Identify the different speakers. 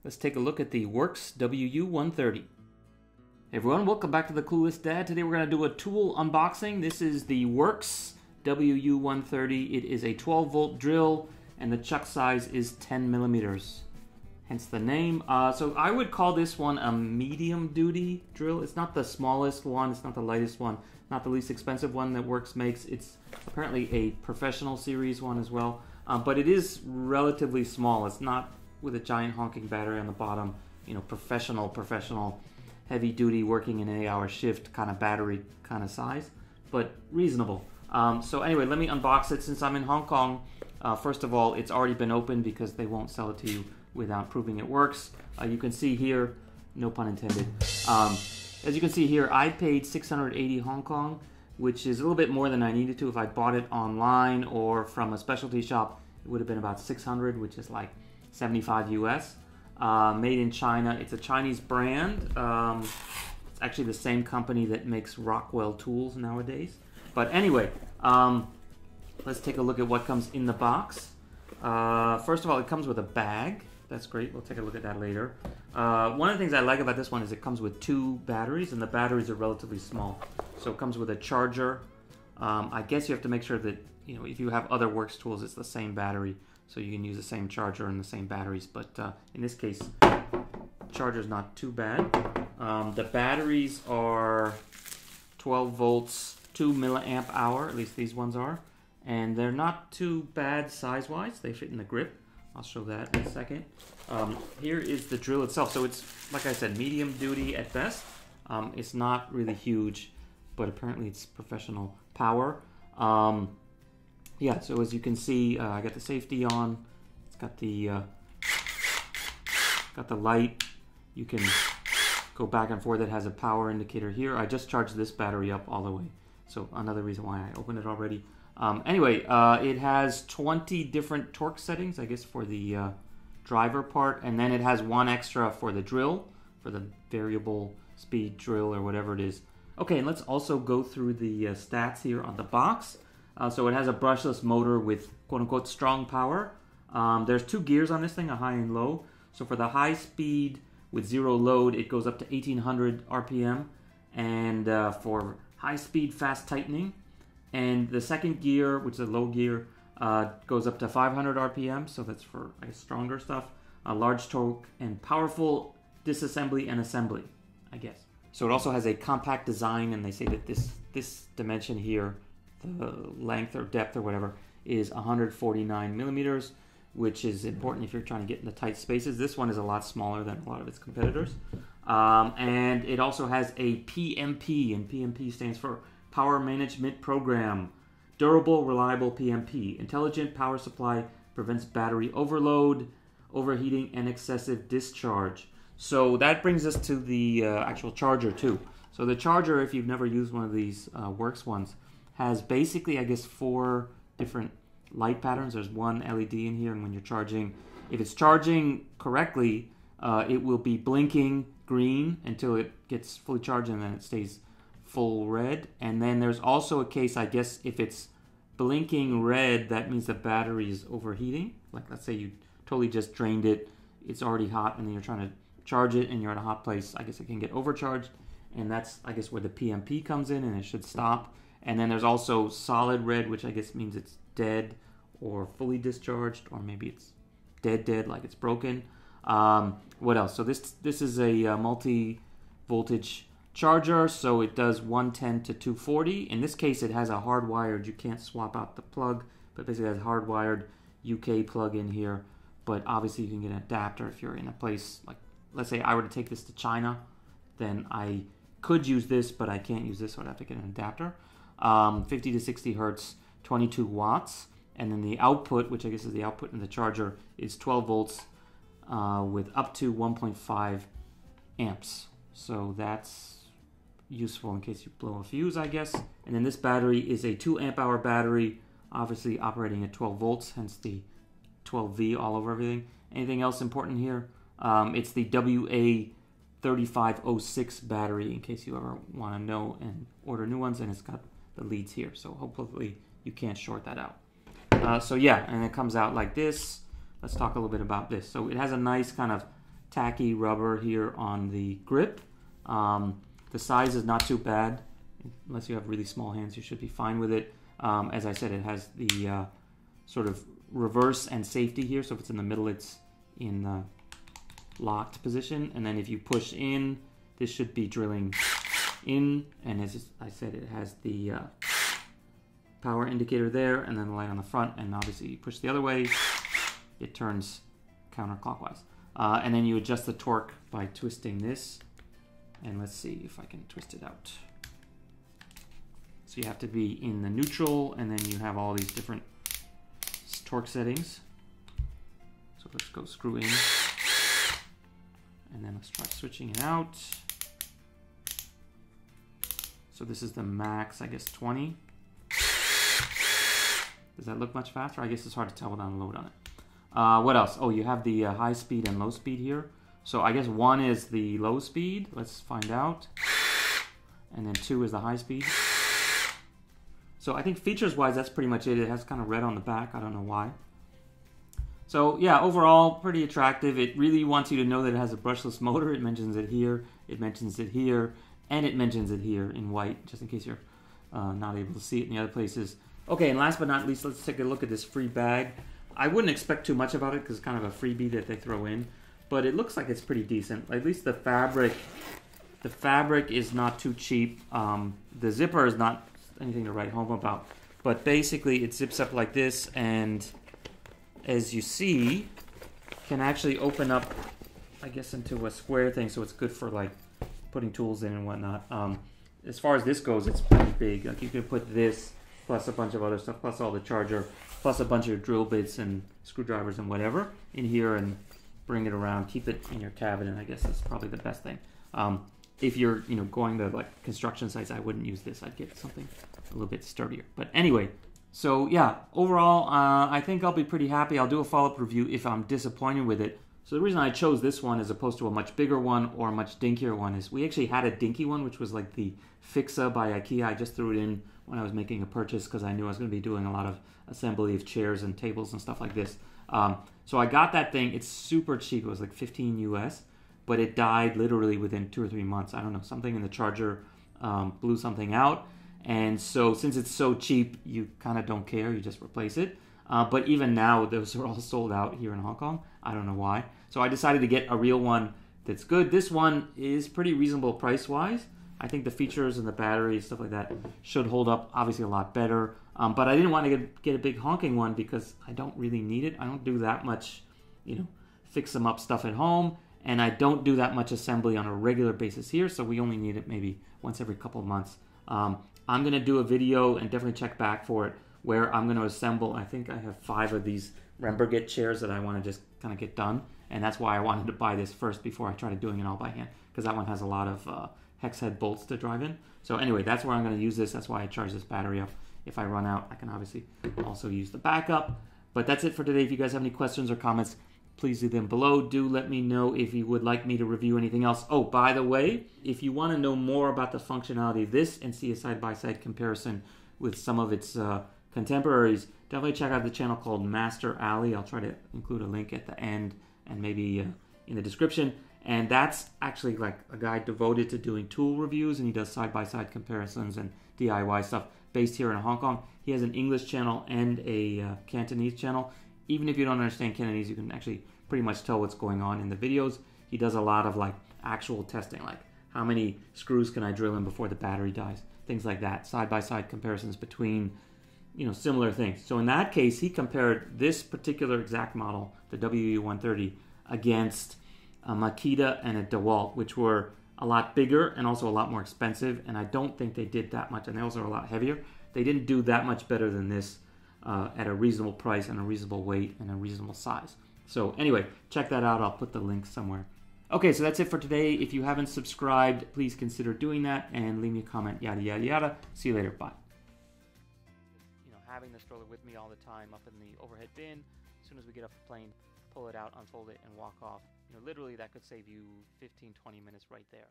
Speaker 1: Let's take a look at the WORX WU130. Hey everyone, welcome back to the Clueless Dad. Today we're going to do a tool unboxing. This is the WORX WU130. It is a 12-volt drill, and the chuck size is 10 millimeters. Hence the name. So I would call this one a medium-duty drill. It's not the smallest one. It's not the lightest one. Not the least expensive one that WORX makes. It's apparently a professional series one as well. But it is relatively small. It's not with a giant honking battery on the bottom. You know, professional, heavy-duty, working in an 8-hour shift kind of battery kind of size, but reasonable. So anyway, let me unbox it since I'm in Hong Kong. First of all, it's already been opened because they won't sell it to you without proving it works. You can see here, no pun intended. As you can see here, I paid 680 Hong Kong, which is a little bit more than I needed to. If I bought it online or from a specialty shop, it would have been about 600, which is like 75 US. Made in China. It's a Chinese brand. It's actually the same company that makes Rockwell tools nowadays. But anyway, let's take a look at what comes in the box. First of all, it comes with a bag. That's great. We'll take a look at that later. One of the things I like about this one is it comes with 2 batteries, and the batteries are relatively small. So it comes with a charger. I guess you have to make sure that, you know, if you have other WORX tools, it's the same battery, so you can use the same charger and the same batteries. But in this case, charger's not too bad. The batteries are 12 volts, 2 milliamp hour. At least these ones are, and they're not too bad size-wise. They fit in the grip. I'll show that in a second. Here is the drill itself. So it's, like I said, medium duty at best. It's not really huge, but apparently it's professional power. Yeah, so as you can see, I got the safety on. It's got the light. You can go back and forth. It has a power indicator here. I just charged this battery up all the way. So another reason why I opened it already. Anyway, it has 20 different torque settings, I guess, for the driver part, and then it has 1 extra for the drill, for the variable speed drill or whatever it is. Okay, and let's also go through the stats here on the box. So it has a brushless motor with quote-unquote strong power. There's 2 gears on this thing, a high and low. So for the high speed with 0 load, it goes up to 1800 RPM, and for high speed fast tightening. And the second gear, which is a low gear, goes up to 500 RPM, so that's for, I guess, stronger stuff. Large torque and powerful disassembly and assembly, I guess. So it also has a compact design, and they say that this dimension here, the length or depth or whatever, is 149 millimeters, which is important if you're trying to get into tight spaces. This one is a lot smaller than a lot of its competitors. And it also has a PMP, and PMP stands for Power Management Program. Durable, reliable PMP. Intelligent power supply prevents battery overload, overheating, and excessive discharge. So that brings us to the actual charger too. So the charger, if you've never used one of these WORX ones, has basically, I guess, 4 different light patterns. There's 1 LED in here, and when you're charging, if it's charging correctly, it will be blinking green until it gets fully charged, and then it stays full red. And then there's also a case, I guess, if it's blinking red, that means the battery is overheating. Like, let's say you totally just drained it, it's already hot, and then you're trying to charge it and you're at a hot place, I guess it can get overcharged, and that's, I guess, where the PMP comes in, and it should stop. And then there's also solid red, which I guess means it's dead or fully discharged, or maybe it's dead, like it's broken. What else? So this is a multi-voltage charger, so it does 110 to 240. In this case, it has a hardwired, you can't swap out the plug, but basically it has hardwired UK plug in here. But obviously you can get an adapter if you're in a place like, let's say I were to take this to China, then I could use this, but I can't use this, so I'd have to get an adapter. 50 to 60 hertz, 22 watts, and then the output, which I guess is the output in the charger, is 12 volts with up to 1.5 amps. So that's useful in case you blow a fuse, I guess. And then this battery is a 2 amp hour battery, obviously operating at 12 volts, hence the 12V all over everything. Anything else important here? It's the WA3506 battery, in case you ever want to know and order new ones, and it's got the leads here, so hopefully you can't short that out. So yeah, and it comes out like this. Let's talk a little bit about this. So it has a nice kind of tacky rubber here on the grip. The size is not too bad. Unless you have really small hands, you should be fine with it. As I said, it has the sort of reverse and safety here. So if it's in the middle, it's in the locked position. And then if you push in, this should be drilling in. And as I said, it has the power indicator there and then the light on the front. And obviously you push the other way, it turns counterclockwise. And then you adjust the torque by twisting this. And let's see if I can twist it out. So you have to be in the neutral, and then you have all these different torque settings. So let's go screw in. And then let's try switching it out. So this is the max, I guess 20. Does that look much faster? I guess it's hard to tell without a load on it. What else? Oh, you have the high speed and low speed here. So I guess 1 is the low speed. Let's find out. And then 2 is the high speed. So I think features-wise, that's pretty much it. It has kind of red on the back. I don't know why. So yeah, overall, pretty attractive. It really wants you to know that it has a brushless motor. It mentions it here. It mentions it here. And it mentions it here in white, just in case you're not able to see it in the other places. Okay, and last but not least, let's take a look at this free bag. I wouldn't expect too much about it because it's kind of a freebie that they throw in. But it looks like it's pretty decent. At least the fabric is not too cheap. The zipper is not anything to write home about. But basically it zips up like this, and as you see, can actually open up, I guess, into a square thing, so it's good for like putting tools in and whatnot. As far as this goes, it's pretty big. Like you can put this plus a bunch of other stuff, plus all the charger, plus a bunch of drill bits and screwdrivers and whatever in here, and bring it around, keep it in your cabinet. I guess that's probably the best thing. If you're, going to like construction sites, I wouldn't use this. I'd get something a little bit sturdier. But anyway, so yeah, overall, I think I'll be pretty happy. I'll do a follow-up review if I'm disappointed with it. So the reason I chose this one as opposed to a much bigger one or a much dinkier one is we actually had a dinky one, which was like the Fixa by IKEA. I just threw it in when I was making a purchase because I knew I was going to be doing a lot of assembly of chairs and tables and stuff like this. So I got that thing. It's super cheap. It was like 15 US, but it died literally within 2 or 3 months. I don't know, something in the charger blew something out. And so since it's so cheap, you kind of don't care. You just replace it. But even now, those are all sold out here in Hong Kong. I don't know why. So I decided to get a real one that's good. This one is pretty reasonable price-wise. I think the features and the battery, stuff like that, should hold up obviously a lot better. But I didn't want to get a big honking one because I don't really need it. I don't do that much, fix them up stuff at home. And I don't do that much assembly on a regular basis here. So we only need it maybe once every couple of months. I'm going to do a video and definitely check back for it where I'm going to assemble. I think I have 5 of these Remberget chairs that I want to just kind of get done. And that's why I wanted to buy this first before I started doing it all by hand. Because that one has a lot of hex head bolts to drive in. So anyway, that's where I'm going to use this. That's why I charge this battery up. If I run out, I can obviously also use the backup. But that's it for today. If you guys have any questions or comments, please leave them below. Do let me know if you would like me to review anything else. Oh, by the way, if you want to know more about the functionality of this and see a side-by-side comparison with some of its contemporaries, definitely check out the channel called Master Alley. I'll try to include a link at the end and maybe in the description. And that's actually like a guy devoted to doing tool reviews, and he does side-by-side comparisons and DIY stuff based here in Hong Kong. He has an English channel and a Cantonese channel. Even if you don't understand Cantonese, you can actually pretty much tell what's going on in the videos. He does a lot of like actual testing, like how many screws can I drill in before the battery dies, things like that, side-by-side comparisons between similar things. So in that case, he compared this particular exact model, the WU130, against a Makita and a DeWalt, which were a lot bigger and also a lot more expensive. And I don't think they did that much, and they also are a lot heavier. They didn't do that much better than this at a reasonable price and a reasonable weight and a reasonable size. So anyway, check that out. I'll put the link somewhere. Okay, so that's it for today. If you haven't subscribed, please consider doing that and leave me a comment, yada, yada, yada. See you later. Bye. Having the stroller with me all the time up in the overhead bin. As soon as we get off the plane, pull it out, unfold it, and walk off. Literally that could save you 15-20 minutes right there.